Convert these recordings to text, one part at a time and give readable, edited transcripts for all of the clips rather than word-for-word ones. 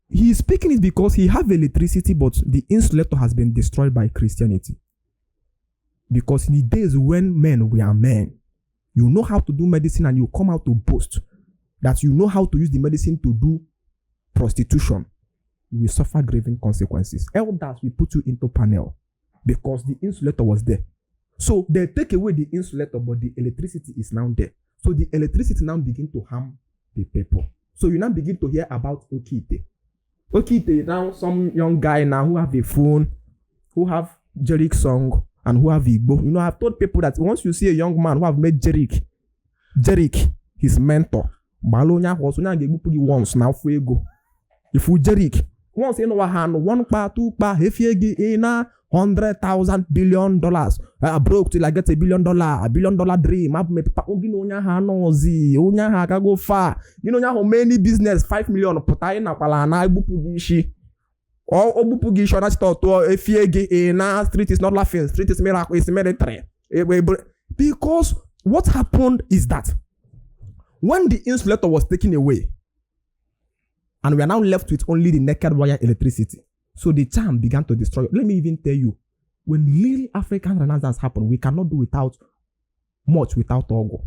he is speaking it because he have electricity, but the insulator has been destroyed by Christianity. Because in the days when men were men, you know how to do medicine and you come out to boast that you know how to use the medicine to do prostitution, you will suffer grave consequences. Elders will put you into panel because the insulator was there. So they take away the insulator, but the electricity is now there. So the electricity now begin to harm the people. So you now begin to hear about Okite. Okite now some young guy now who have a phone, who have Jerick song, and who have igbo. You know, I've told people that once you see a young man who have met Jerick, his mentor, Balonya was once now for ego. If you Jerick, once in our hand, 1 pa, 2 pa, if you get in $100,000 billion, I broke till I get $1 billion, $1 billion dream. I've made onya ha no zi, onya ha ka go far. You know, how many business 5 million put in a palana, ibupugishi. Or obupugishi, that's to if you get in street is not laughing, street is miracle, it's military. Because what happened is that when the insulator was taken away, and we are now left with only the naked wire electricity, so the charm began to destroy. Let me even tell you, when little African Renaissance happened, we cannot do much without Ogo.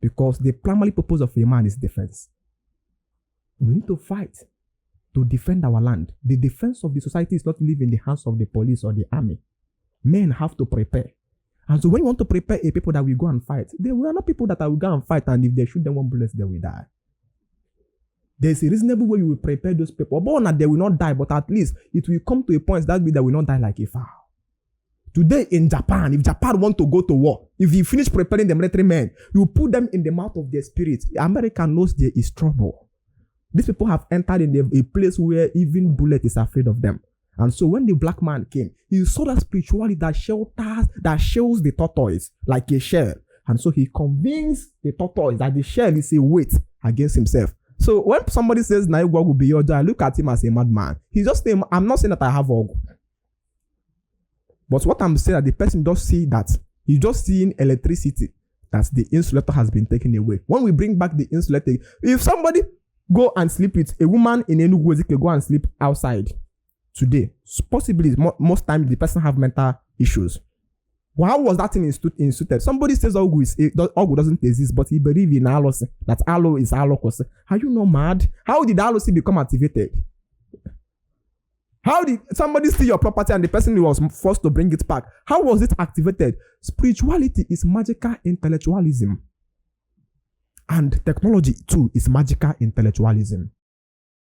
Because the primary purpose of a man is defense. We need to fight to defend our land. The defense of the society is not live in the hands of the police or the army. Men have to prepare. And so when you want to prepare a people that will go and fight, they are not people that will go and fight, and if they shoot them 1 bullet, they will die. There's a reasonable way you will prepare those people. But not they will not die, but at least it will come to a point that they will not die like a fowl. Today in Japan, if Japan want to go to war, if you finish preparing the military men, you put them in the mouth of their spirit. America knows there is trouble. These people have entered in a place where even bullet is afraid of them. And so when the black man came, he saw that spirituality that shells the tortoise like a shell. And so he convinced the tortoise that the shell is a weight against himself. So when somebody says Naigwa will be your job, I look at him as a madman. He's just saying, I'm not saying that I have Ogu. But what I'm saying that the person just see that he's just seeing electricity, that the insulator has been taken away. When we bring back the insulator, if somebody go and sleep with a woman in Enugu, can go and sleep outside today, possibly most times the person have mental issues. Well, how was that thing instituted? Somebody says Ogu doesn't exist, but he believes in aloe, that aloe is aloe. Are you not mad? How did aloe become activated? How did somebody steal your property and the person was forced to bring it back? How was it activated? Spirituality is magical intellectualism. And technology too is magical intellectualism.